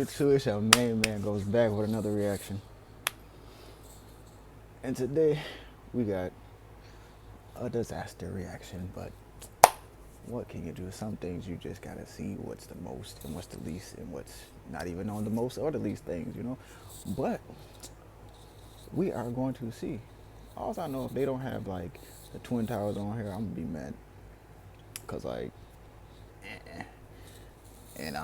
2, it's your main man goes back with another reaction. And today we got a disaster reaction, but what can you do? Some things you just gotta see what's the most and what's the least and what's not even on the most or the least things, you know? But we are going to see. Also, I know if they don't have like the Twin Towers on here, I'm gonna be mad. Cause like, and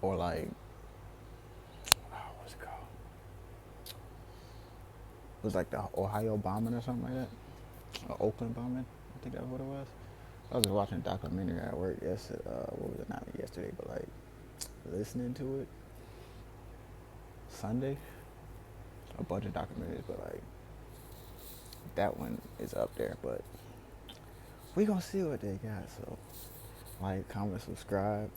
or like, what's it called? It was like the Ohio bombing or something like that, or Oakland bombing. I think that's what it was. I was just watching a documentary at work yesterday. What was it? Not yesterday, but like listening to it Sunday. A bunch of documentaries, but like that one is up there. But we gonna see what they got. So like, comment, subscribe.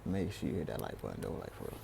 Make sure you hit that like button though, like for real.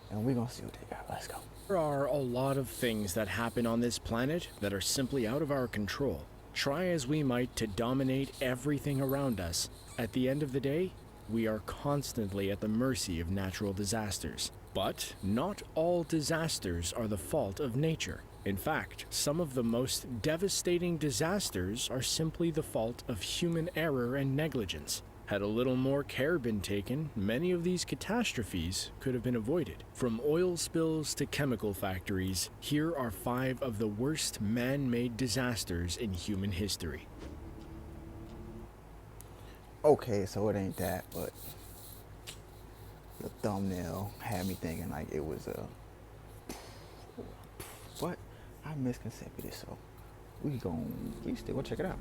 And we gonna see what they got. Let's go. There are a lot of things that happen on this planet that are simply out of our control. Try as we might to dominate everything around us, at the end of the day, we are constantly at the mercy of natural disasters. But not all disasters are the fault of nature. In fact, some of the most devastating disasters are simply the fault of human error and negligence. Had a little more care been taken, many of these catastrophes could have been avoided. From oil spills to chemical factories, here are 5 of the worst man-made disasters in human history. Okay, so it ain't that, but the thumbnail had me thinking like it was a. But I misconceived it, so we still gonna check it out.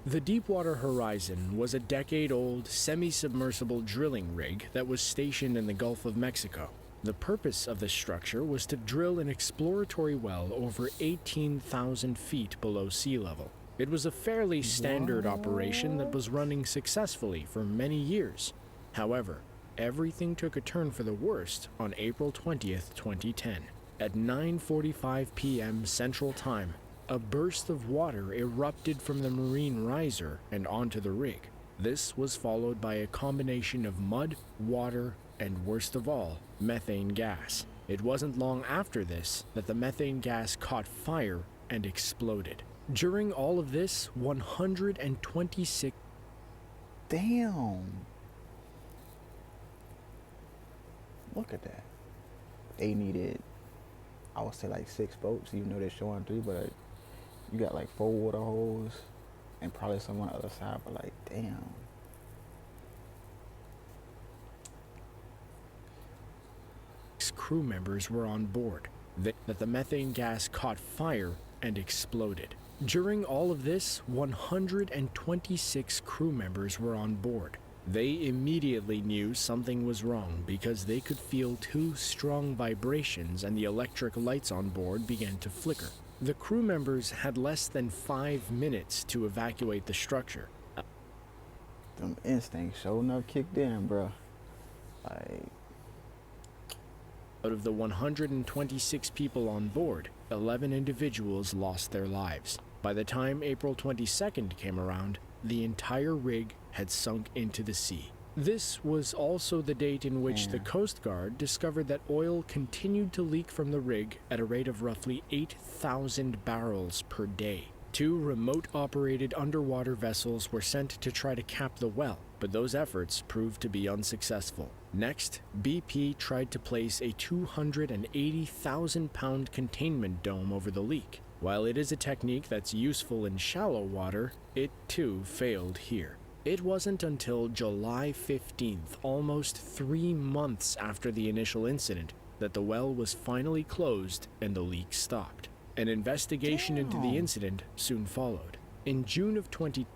The Deepwater Horizon was a decade-old semi-submersible drilling rig that was stationed in the Gulf of Mexico. The purpose of the structure was to drill an exploratory well over 18,000 feet below sea level. It was a fairly standard operation that was running successfully for many years. However, everything took a turn for the worst on April 20th, 2010. At 9:45 p.m. Central Time, a burst of water erupted from the marine riser and onto the rig. This was followed by a combination of mud, water, and worst of all, methane gas. It wasn't long after this that the methane gas caught fire and exploded. During all of this, 126... Damn. Look at that. They needed, I would say like 6 boats, even though they're showing 3, but you got like 4 water holes and probably some on the other side, but like, damn. Crew members were on board. That the methane gas caught fire and exploded. During all of this, 126 crew members were on board. They immediately knew something was wrong because they could feel 2 strong vibrations and the electric lights on board began to flicker. The crew members had less than 5 minutes to evacuate the structure. Them instincts sure enough kicked in, bro. Like, out of the 126 people on board, 11 individuals lost their lives. By the time April 22nd came around, the entire rig had sunk into the sea. This was also the date in which the Coast Guard discovered that oil continued to leak from the rig at a rate of roughly 8,000 barrels per day. 2 remote-operated underwater vessels were sent to try to cap the well, but those efforts proved to be unsuccessful. Next, BP tried to place a 280,000-pound containment dome over the leak. While it is a technique that's useful in shallow water, it too failed here. It wasn't until July 15th, almost 3 months after the initial incident, that the well was finally closed and the leak stopped. An investigation into the incident soon followed. In June of 2010,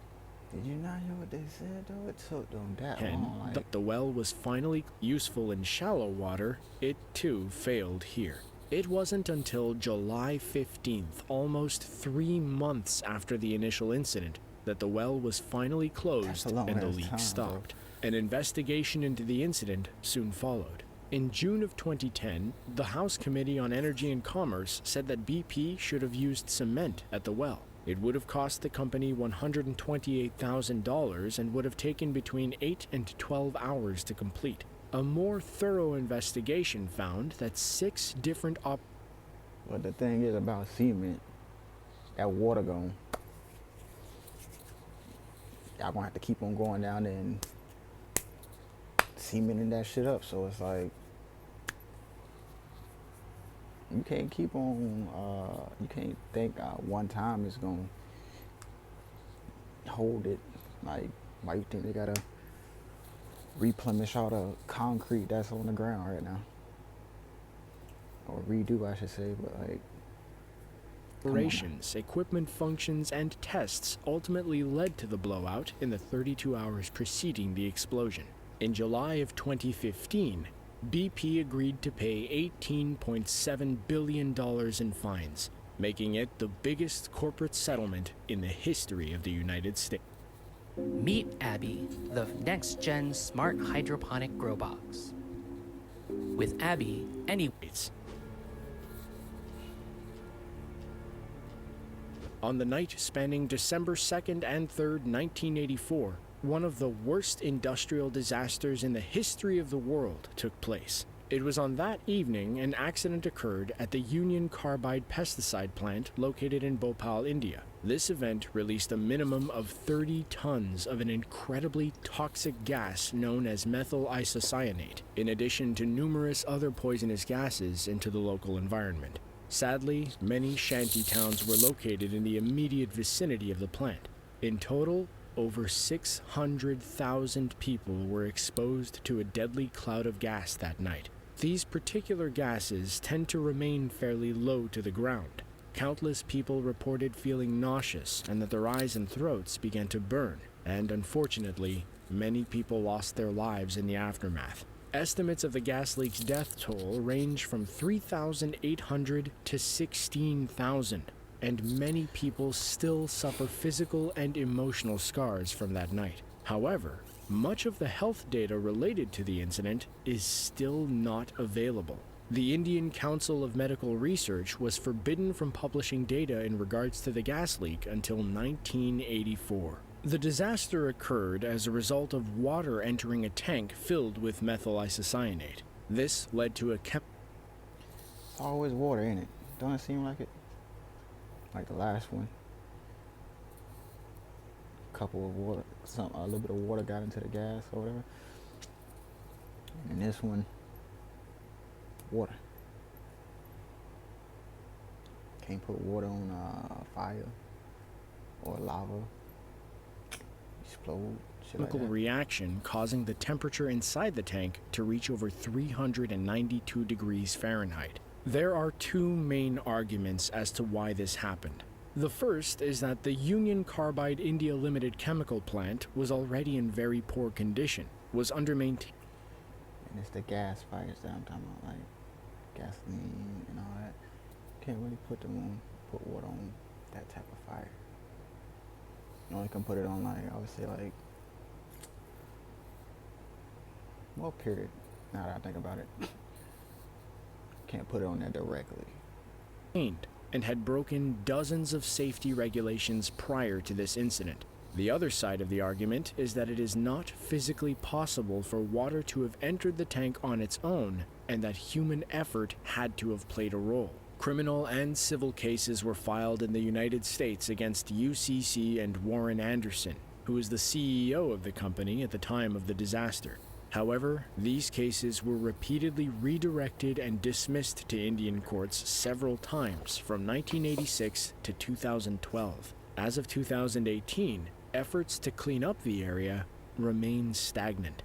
did you not hear what they said though? It took them that long. the well was finally useful in shallow water. It too failed here. It wasn't until July 15th, almost 3 months after the initial incident, that the well was finally closed and the leak stopped. An investigation into the incident soon followed. In June of 2010, the House Committee on Energy and Commerce said that BP should have used cement at the well. It would have cost the company $128,000 and would have taken between 8 and 12 hours to complete. A more thorough investigation found that 6 different But the thing is about cement, that water gone. Y'all gonna have to keep on going down there and cementing that shit up. So it's like you can't keep on. You can't think one time is gonna hold it. Like, why you think they gotta replenish all the concrete that's on the ground right now, or redo, I should say? But like, operations, equipment functions, and tests ultimately led to the blowout in the 32 hours preceding the explosion. In July of 2015, BP agreed to pay $18.7 billion in fines, making it the biggest corporate settlement in the history of the United States. Meet Abby, the next-gen smart hydroponic grow box. With Abby, Anyways, on the night spanning December 2nd and 3rd, 1984, one of the worst industrial disasters in the history of the world took place. It was on that evening an accident occurred at the Union Carbide pesticide plant located in Bhopal, India. This event released a minimum of 30 tons of an incredibly toxic gas known as methyl isocyanate, in addition to numerous other poisonous gases into the local environment. Sadly, many shanty towns were located in the immediate vicinity of the plant. In total, over 600,000 people were exposed to a deadly cloud of gas that night. These particular gases tend to remain fairly low to the ground. Countless people reported feeling nauseous and that their eyes and throats began to burn, and unfortunately, many people lost their lives in the aftermath. Estimates of the gas leak's death toll range from 3,800 to 16,000, and many people still suffer physical and emotional scars from that night. However, much of the health data related to the incident is still not available. The Indian Council of Medical Research was forbidden from publishing data in regards to the gas leak until 1984. The disaster occurred as a result of water entering a tank filled with methyl isocyanate. This led to a it's always water in it. Don't it seem like it? Like the last one, a couple of water, a little bit of water got into the gas or whatever. And this one, water. Can't put water on fire or lava. Explode. Shit like chemical that. reaction causing the temperature inside the tank to reach over 392 degrees Fahrenheit. There are 2 main arguments as to why this happened. The first is that the Union Carbide India Limited chemical plant was already in very poor condition, was under-maintained. And it's the gas fires that I'm talking about, like gasoline and all that. Can't really put water on that type of fire. You only can put it on, like, I would say, like, well, period. Now that I think about it, can't put it on there directly. And had broken dozens of safety regulations prior to this incident. The other side of the argument is that it is not physically possible for water to have entered the tank on its own, and that human effort had to have played a role. Criminal and civil cases were filed in the United States against UCC and Warren Anderson, who was the CEO of the company at the time of the disaster. However, these cases were repeatedly redirected and dismissed to Indian courts several times from 1986 to 2012. As of 2018, efforts to clean up the area remain stagnant.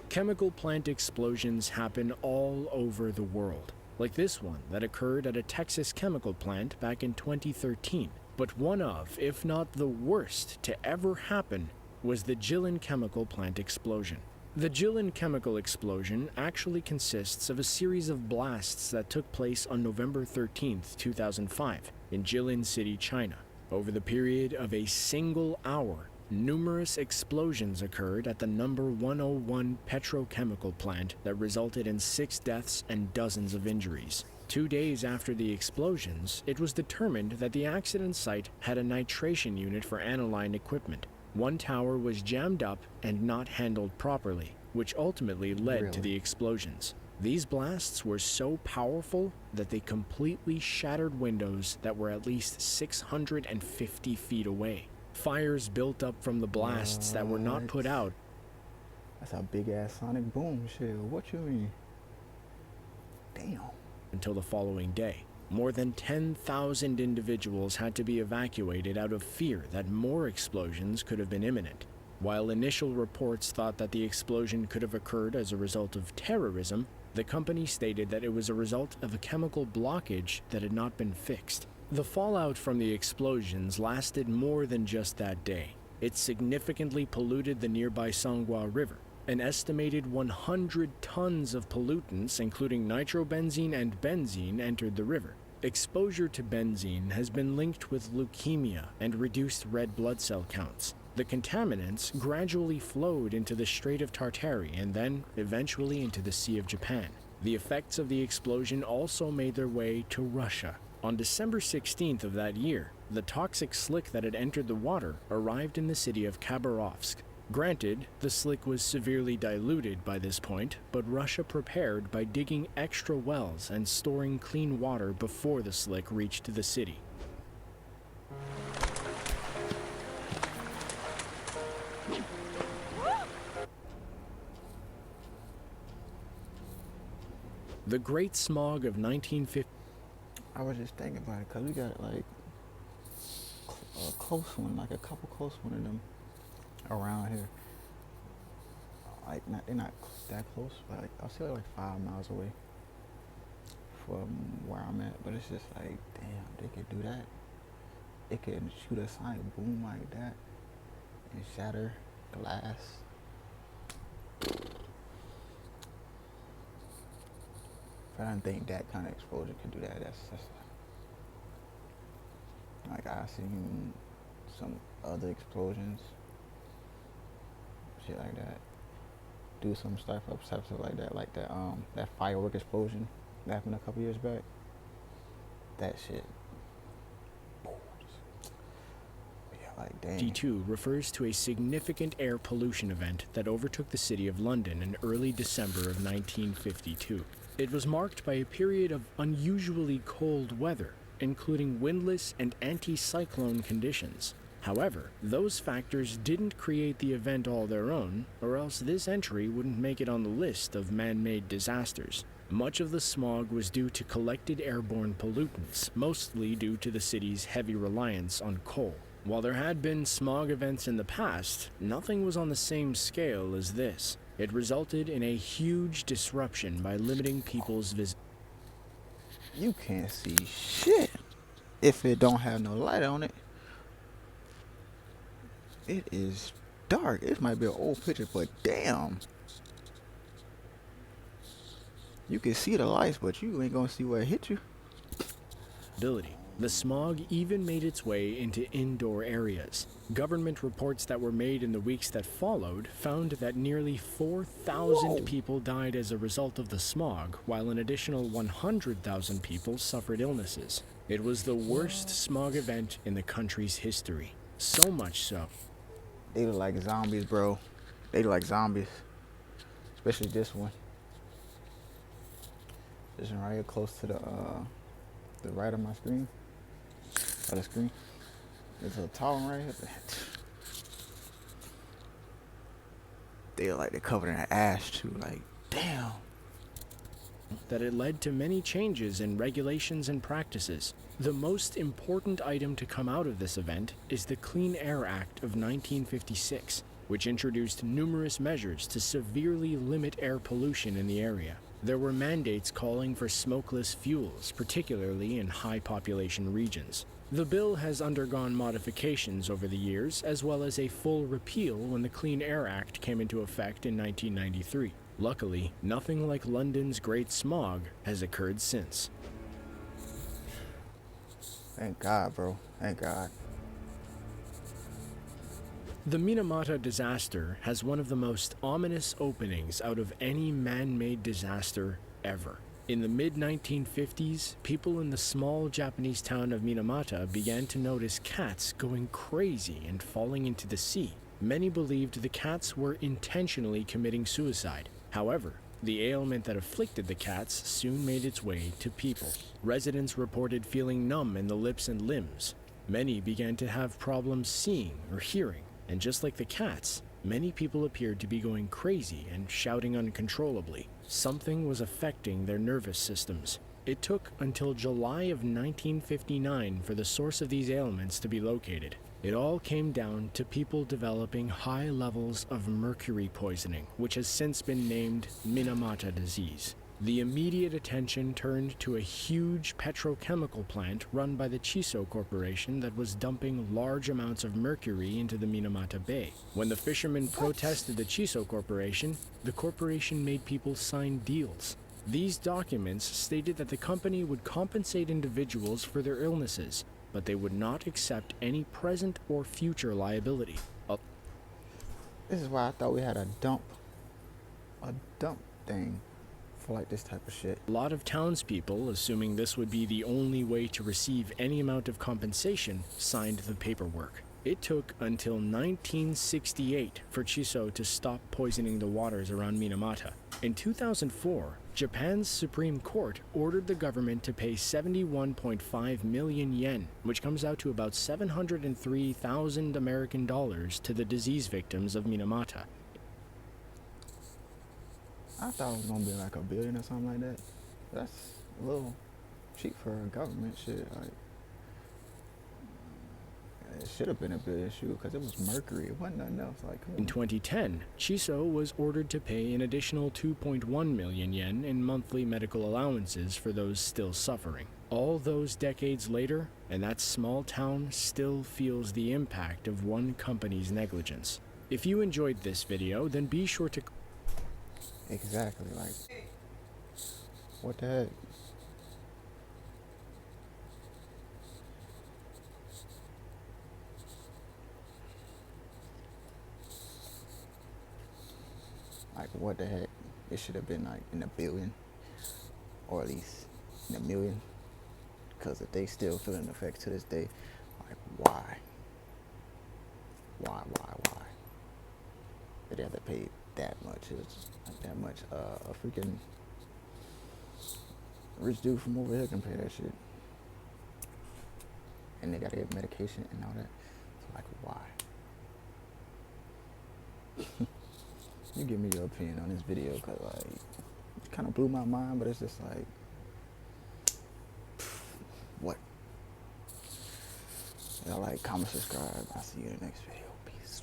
Chemical plant explosions happen all over the world, like this one that occurred at a Texas chemical plant back in 2013. But one of, if not the worst to ever happen, was the Jilin chemical plant explosion. The Jilin chemical explosion actually consists of a series of blasts that took place on November 13, 2005, in Jilin City, China. Over the period of a single hour, numerous explosions occurred at the number 101 petrochemical plant that resulted in 6 deaths and dozens of injuries. 2 days after the explosions, it was determined that the accident site had a nitration unit for aniline equipment. One tower was jammed up and not handled properly, which ultimately led to the explosions. These blasts were so powerful that they completely shattered windows that were at least 650 feet away. Fires built up from the blasts that were not put out. That's a big ass sonic boom shit. What you mean? Damn. Until the following day. More than 10,000 individuals had to be evacuated out of fear that more explosions could have been imminent. While initial reports thought that the explosion could have occurred as a result of terrorism, the company stated that it was a result of a chemical blockage that had not been fixed. The fallout from the explosions lasted more than just that day. It significantly polluted the nearby Sangwa River. An estimated 100 tons of pollutants, including nitrobenzene and benzene, entered the river. Exposure to benzene has been linked with leukemia and reduced red blood cell counts. The contaminants gradually flowed into the Strait of Tartary and then eventually into the Sea of Japan. The effects of the explosion also made their way to Russia. On December 16th of that year, the toxic slick that had entered the water arrived in the city of Khabarovsk. Granted, the slick was severely diluted by this point, but Russia prepared by digging extra wells and storing clean water before the slick reached the city. The Great Smog of 1950. I was just thinking about it because we got like a close one, like a couple close one of them around here. Like they're not that close, but like, I'll say like 5 miles away from where I'm at. But it's just like, damn, they could do that. It can shoot a sonic boom like that and shatter glass. I don't think that kind of explosion could do that. That's like I've seen some other explosions, shit like that. Do some stuff like that, that firework explosion that happened a couple years back. That shit. Yeah, like damn. T2 refers to a significant air pollution event that overtook the city of London in early December of 1952. It was marked by a period of unusually cold weather, including windless and anti-cyclone conditions. However, those factors didn't create the event all their own, or else this entry wouldn't make it on the list of man-made disasters. Much of the smog was due to collected airborne pollutants, mostly due to the city's heavy reliance on coal. While there had been smog events in the past, nothing was on the same scale as this. It resulted in a huge disruption by limiting people's visit. You can't see shit if it don't have no light on it. It is dark. It might be an old picture, but damn. You can see the lights, but you ain't gonna see where it hit you. The smog even made its way into indoor areas. Government reports that were made in the weeks that followed found that nearly 4,000 people died as a result of the smog, while an additional 100,000 people suffered illnesses. It was the worst smog event in the country's history. So much so. They look like zombies, bro. They look like zombies. Especially this one. This one right here close to the right of my screen. Of the screen. There's a tall one right here. They look like they're covered in ash too. Like, damn. That it led to many changes in regulations and practices. The most important item to come out of this event is the Clean Air Act of 1956, which introduced numerous measures to severely limit air pollution in the area. There were mandates calling for smokeless fuels, particularly in high population regions. The bill has undergone modifications over the years, as well as a full repeal when the Clean Air Act came into effect in 1993. Luckily, nothing like London's Great Smog has occurred since. Thank God, bro. Thank God. The Minamata disaster has one of the most ominous openings out of any man-made disaster ever. In the mid-1950s, people in the small Japanese town of Minamata began to notice cats going crazy and falling into the sea. Many believed the cats were intentionally committing suicide. However, the ailment that afflicted the cats soon made its way to people. Residents reported feeling numb in the lips and limbs. Many began to have problems seeing or hearing, and just like the cats, many people appeared to be going crazy and shouting uncontrollably. Something was affecting their nervous systems. It took until July of 1959 for the source of these ailments to be located. It all came down to people developing high levels of mercury poisoning, which has since been named Minamata disease. The immediate attention turned to a huge petrochemical plant run by the Chiso Corporation that was dumping large amounts of mercury into the Minamata Bay. When the fishermen protested the Chiso Corporation, the corporation made people sign deals. These documents stated that the company would compensate individuals for their illnesses, but they would not accept any present or future liability. This is why I thought we had a dump thing for like this type of shit. A lot of townspeople, assuming this would be the only way to receive any amount of compensation, signed the paperwork. It took until 1968 for Chiso to stop poisoning the waters around Minamata. In 2004, Japan's Supreme Court ordered the government to pay 71.5 million yen, which comes out to about 703,000 American dollars, to the disease victims of Minamata. I thought it was gonna be like $1 billion or something like that. That's a little cheap for a government shit. Like, it should have been $1 billion, shoot, because it was mercury. It wasn't nothing else. Like, In 2010, Chiso was ordered to pay an additional 2.1 million yen in monthly medical allowances for those still suffering. All those decades later, and that small town still feels the impact of one company's negligence. If you enjoyed this video, then be sure to... exactly, like, what the heck? Like, what the heck? It should have been like in $1 billion, or at least in $1 million. Because if they still feeling the effects to this day, like, why? Why? They have to pay that much. It's like that much. A freaking rich dude from over here can pay that shit, and they gotta get medication and all that. So, like, why? You give me your opinion on this video, cause like, it kind of blew my mind, but it's just like, what? Y'all like, comment, subscribe. I'll see you in the next video. Peace.